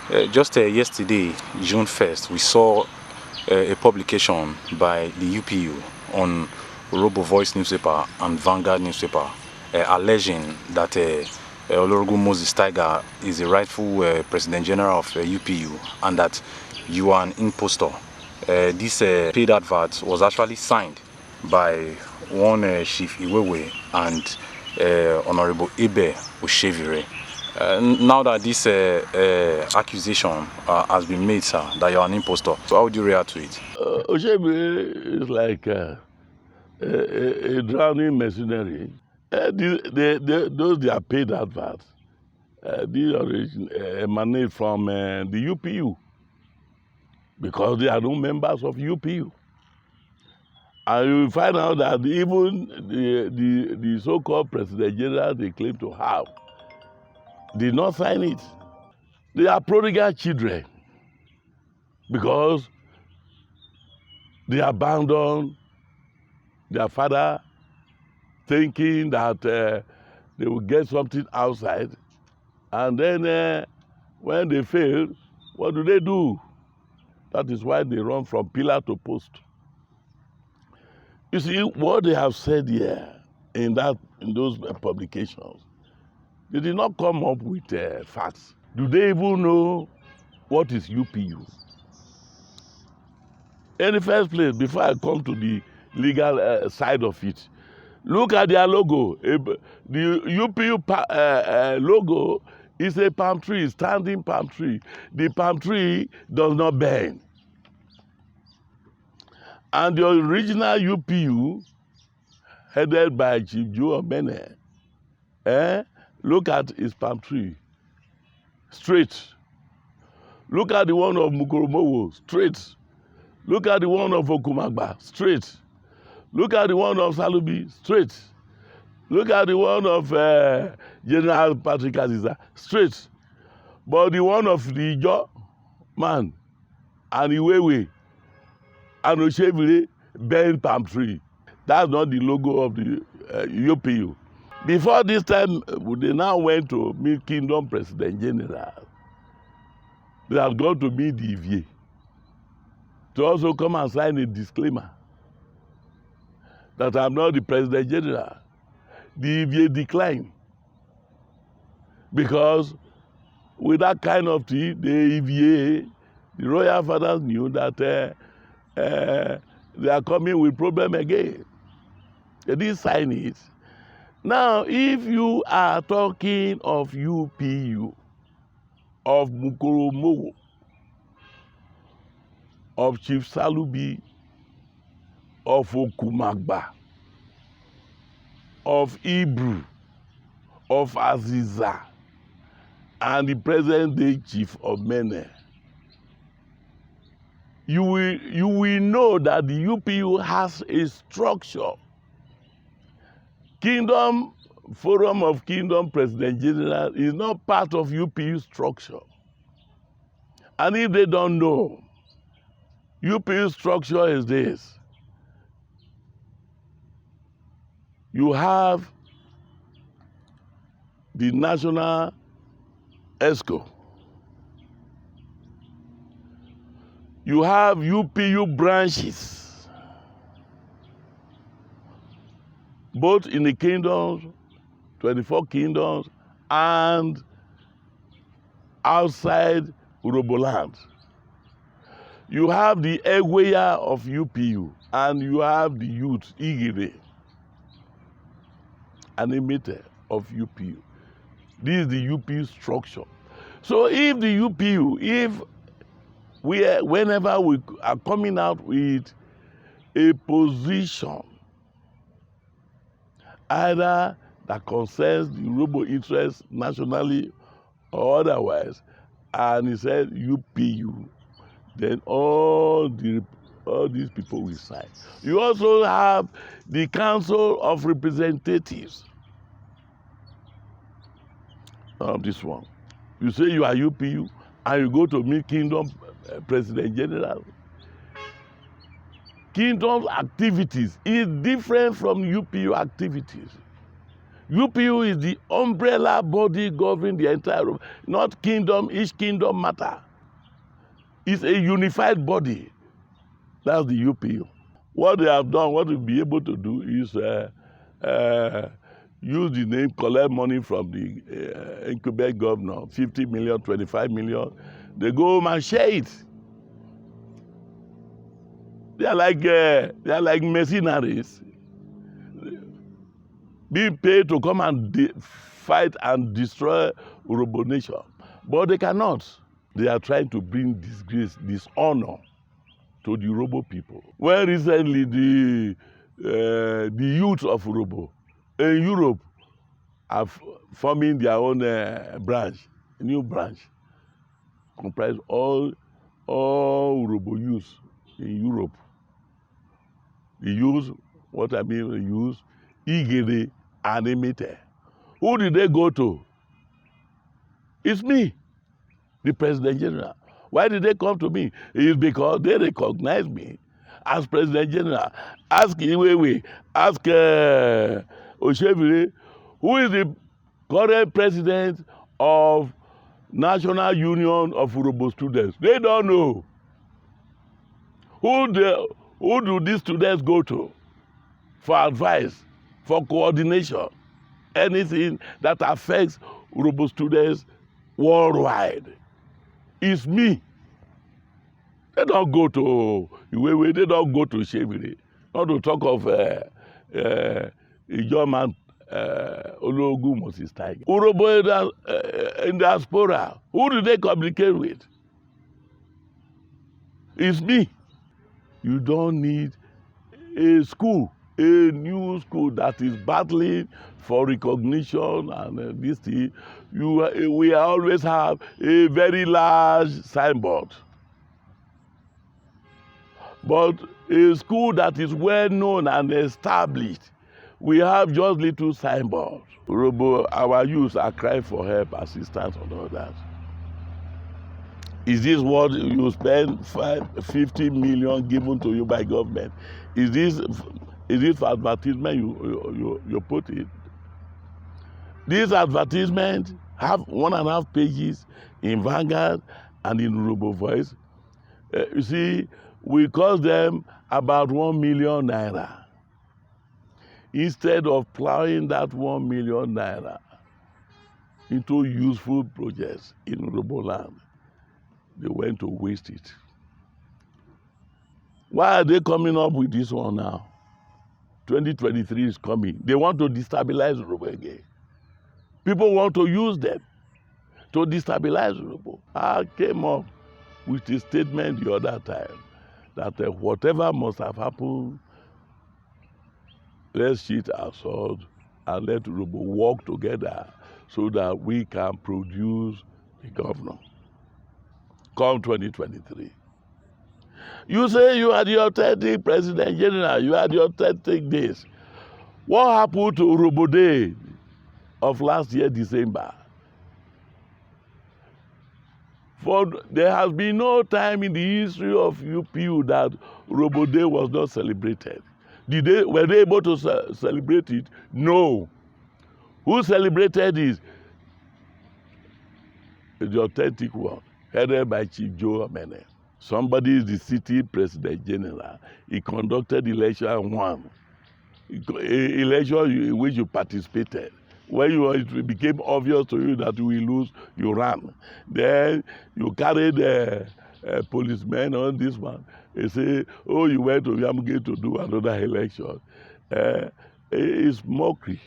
Just yesterday, June 1st, we saw a publication by the UPU on Robo Voice newspaper and Vanguard newspaper alleging that Chief Moses Taiga is the rightful President General of UPU and that you are an impostor. This paid advert was actually signed by one Chief Iwewe and Honorable Ebe Oshevire. Now that this accusation has been made, sir, that you are an impostor, so how would you react to it? Oshevire is like a drowning mercenary. Those they are paid adverts. These emanate from the UPU because they are no members of UPU. And you will find out that even the so-called President General they claim to have did not sign it. They are prodigal children because they abandoned their father thinking that they will get something outside. And then when they fail, what do? That is why they run from pillar to post. You see, what they have said here in those publications, they did not come up with facts. Do they even know what is UPU? In the first place, before I come to the legal side of it, look at their logo. The UPU logo is a palm tree, standing palm tree. The palm tree does not bend. And the original UPU, headed by Chief Joe Omene, look at his palm tree, straight. Look at the one of Mukoromowo, straight. Look at the one of Okumagba, straight. Look at the one of Salubi, straight. Look at the one of General Patrick Aziza, straight. But the one of the Ijo man and Iwewe and Oshevire bent palm tree. That's not the logo of the UPU. Before this time, they now went to meet Kingdom President General. They have gone to meet the EVA to also come and sign a disclaimer that I'm not the President General. The EVA declined because with that kind of thing, the EVA, the royal fathers knew that they are coming with problem again. They didn't sign it. Now, if you are talking of UPU, of Mukoromowo, of Chief Salubi, of Okumagba, of Ibru, of Aziza, and the present-day Chief Omene, you will know that the UPU has a structure. Kingdom Forum of Kingdom President General is not part of UPU structure. And if they don't know, UPU structure is this. You have the National ESCO. You have UPU branches, both in the kingdoms, 24 kingdoms, and outside Uroboland. You have the Egweya of UPU, and you have the youth, Igire, animated of UPU. This is the UPU structure. So if the UPU, whenever we are coming out with a position, either that concerns the Robo interest nationally or otherwise, and he said UPU, then all these people will sign. You also have the Council of Representatives. This one. You say you are UPU and you go to meet Kingdom President General. Kingdom's activities is different from UPU activities. UPU is the umbrella body governing the entire, not kingdom, each kingdom matter. It's a unified body. That's the UPU. What they have done, what we'll be able to do is use the name, collect money from the incumbent governor, 50 million, 25 million. They go home and share it. They are like mercenaries being paid to come and fight and destroy Urhobo nation. But they cannot. They are trying to bring disgrace, dishonor to the Urhobo people. When recently the youth of Urhobo in Europe are forming their own branch, a new branch, comprise all Urhobo youths in Europe. The youth, what I mean, the youth, Igede and Emete. Who did they go to? It's me, the President General. Why did they come to me? It's because they recognize me as President General. Ask Iwewe, ask Oshevile, who is the current president of National Union of Urhobo Students. They don't know. Who do these students go to for advice, for coordination, anything that affects Urhobo students worldwide? It's me. They don't go to Iwewe, they don't go to Shevile. Not to talk of Ijoman Ologu Moses Taiga. Urhobo in diaspora, who do they communicate with? It's me. You don't need a school, a new school that is battling for recognition and this thing. We always have a very large signboard. But a school that is well known and established, we have just little signboards. Urhobo, our youth are crying for help, assistance, and all that. Is this what you spend 50 million given to you by government? Is this for advertisement you put it? These advertisements have 1.5 pages in Vanguard and in Urhobo Voice. You see, we cost them about 1 million naira. Instead of plowing that 1 million naira into useful projects in Urhobo land, they went to waste it. Why are they coming up with this one now? 2023 is coming. They want to destabilize Urhobo again. People want to use them to destabilize Urhobo. I came up with a statement the other time that whatever must have happened, let's sheet our sword and let Urhobo work together so that we can produce a governor. Come 2023. You say you are the authentic President General, you are the authentic this. What happened to Urhobo Day of last year, December? For there has been no time in the history of UPU that Urhobo Day was not celebrated. Were they able to celebrate it? No. Who celebrated it? The authentic one, headed by Chief Joe Omene. Somebody is the city President General. He conducted election one. Election in which you participated. When it became obvious to you that you will lose, you ran. Then you carried a policeman on this one. They say, oh, you went to Yamgate to do another election. It's mockery.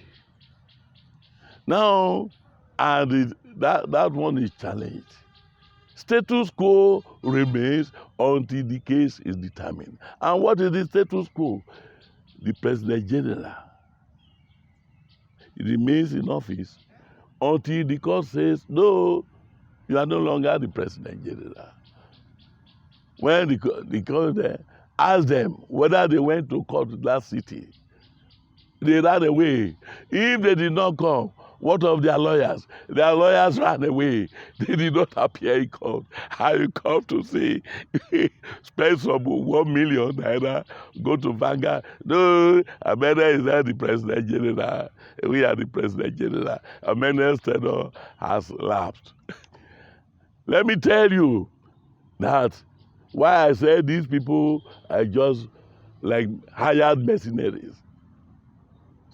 Now, and that one is challenged. Status quo remains until the case is determined. And what is the status quo? The President General remains in office until the court says, no, you are no longer the President General. When the court asked them whether they went to court that city, they ran away. If they did not come, What of their lawyers? Their lawyers ran away. They did not appear in court. I come to say, spend some 1 million naira, go to Vanguard. No, Amene is not the President General. We are the President General. Amene's tenure has lapsed. Let me tell you that why I say these people are just like hired mercenaries.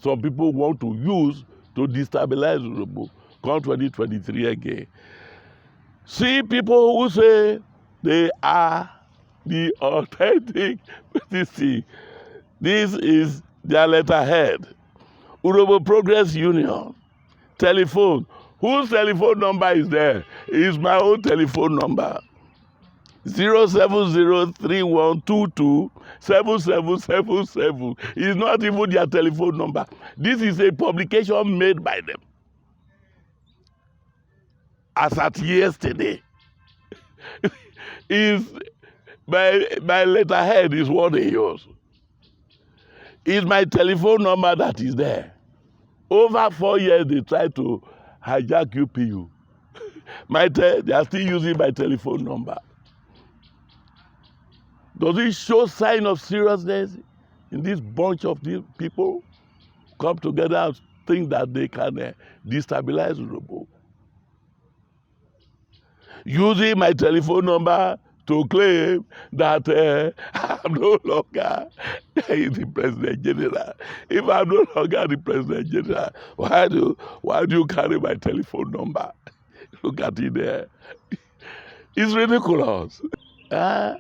Some people want to use to destabilize Urhobo. Come 2023 again. See people who say they are the authentic PTC. This is their letterhead. Urhobo Progress Union. Telephone. Whose telephone number is there? It's my own telephone number. 07031227777. It's not even their telephone number. This is a publication made by them. As at yesterday, is my letterhead is what they use. It's my telephone number that is there. Over 4 years, they try to hijack UPU. They are still using my telephone number. Does it show sign of seriousness in this bunch of these people come together and think that they can destabilize Urhobo? Using my telephone number to claim that I'm no longer the President General. If I'm no longer the President General, why do you carry my telephone number? Look at it there. It's ridiculous. And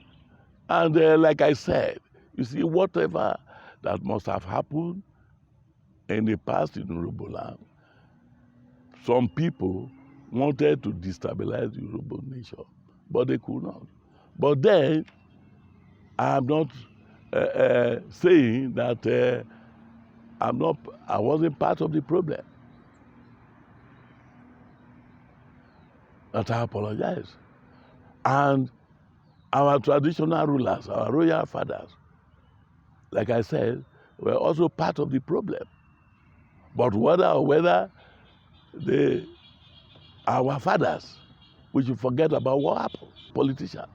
like I said, you see, whatever that must have happened in the past in Urhobo land, some people wanted to destabilize the Urhobo nation, but they could not. But then, I'm not saying that I wasn't part of the problem. That I apologize. And our traditional rulers, our royal fathers, like I said, were also part of the problem. But whether our fathers, we should forget about what happened. Politicians,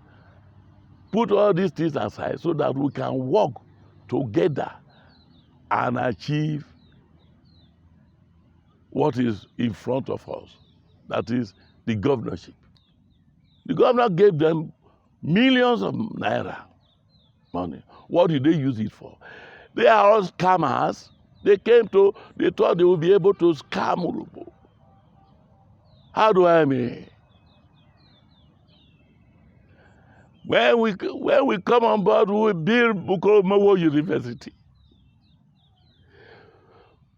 put all these things aside so that we can work together and achieve what is in front of us. That is the governorship. The governor gave them millions of naira money. What did they use it for? They are all scammers. They thought they would be able to scam Urhobo. How do I mean? When we come on board, we will build Bukomowo University.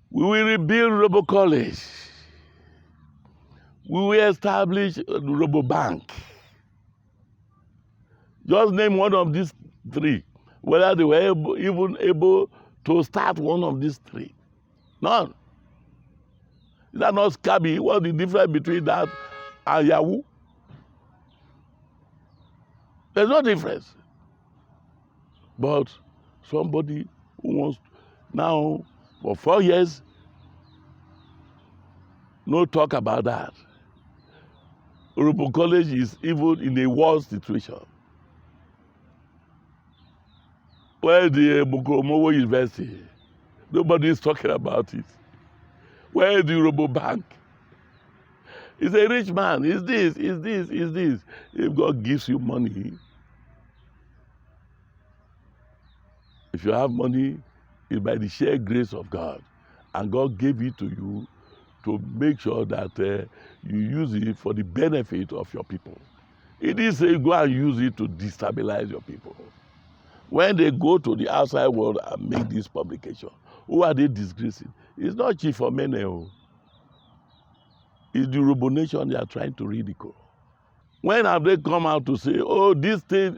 We will rebuild Urhobo College. We will establish Urhobo Bank. Just name one of these three, whether they were even able to start one of these three. None. Is that not scabby? What's the difference between that and Yahoo? There's no difference. But somebody who wants now for 4 years, no talk about that. Urhobo College is even in a worse situation. Where the Bukomowo University, nobody is talking about it. Where the Urhobo Bank? He's a rich man. Is this. If God gives you money, if you have money, it's by the sheer grace of God. And God gave it to you to make sure that you use it for the benefit of your people. It is say go and use it to destabilize your people. When they go to the outside world and make this publication, who are they disgracing? It's not Chief Omene. It's the Urhobo nation they are trying to ridicule. When have they come out to say, oh, this thing,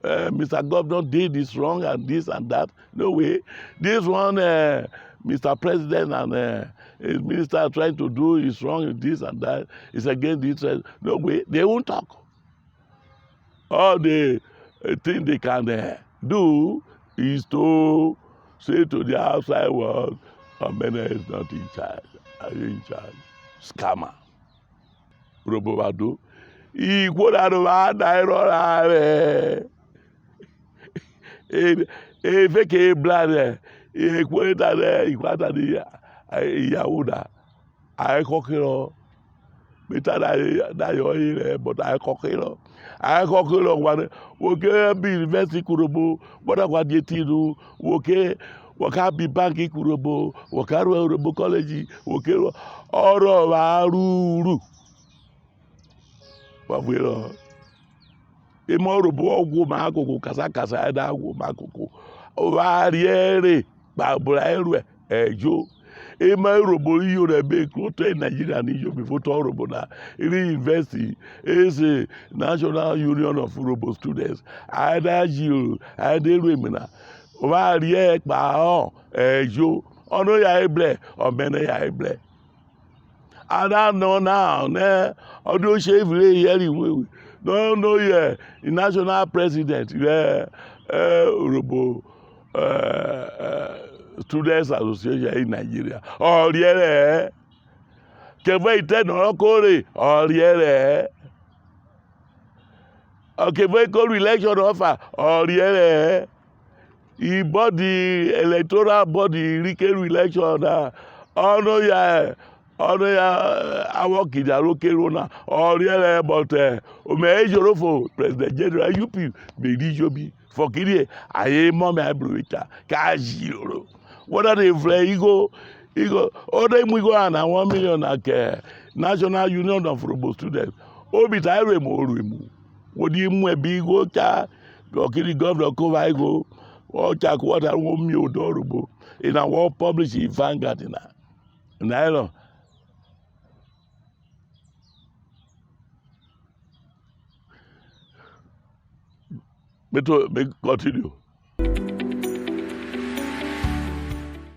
Mr. Governor did this wrong and this and that? No way. This one, Mr. President and his minister are trying to do is wrong, this and that. It's against this. No way. They won't talk. All the thing they can do is to say to the outside world, Omene is not in charge. in charge. Scammer. Robovado. Ikwodado ba dairo rare. Fake blood. Ikwata di Yahuda. I cockero. Meta da yo ile, but I cockero. I cockero one. Woke be university kurobo. What I want you do? Woke. Waka bi banki kurobo. Waka robo college. Woke. Ọ̀rọ̀ wa ruru. Wabwelo. Imorobo ogwo makoko kasa da ogwo makoko. Ovariere babura erwe ejo. Robo iyo rebe klote Nigeria ni yo before to robo na. University is a National Union of Robo Students. Ada jil, ada remina. Ovariere pa ejo. Ono ya eble, omene ya eble. I don't know now. Although Chef Ray don't know yet. The national president, Robo Students Association in Nigeria. Oh, yeah. Kevin no Kore. Oh, yeah. Okay, we call election offer. Oh, yeah. He bought the electoral body, recall election. Oh, no, yeah. Ọ̀nà ya àwọn kìdàrókè rona ọ̀rẹ́ but omejorofo president general UP bèdíjọbi fọkìdí àyè mọ́mí àbúròwìtà káàjìrò wọ́n dẹ̀ fẹ́ igo ọ̀dẹ̀ mú igo àná 1 million àkẹ́ National Union of Robo Students obi ta ẹ̀rọ èmọ̀ ọ̀rọ̀ èmọ̀ wọ́n di mú ẹ̀bí igo ká ọ̀kìdí gọ́vnọ̀ kọ́va igo ọ̀chà kó wọ́n ta wọ́n mi ò dọ̀ robo ìnà wọ́n publish in Vanguard ìnà ẹ̀rọ. But continue.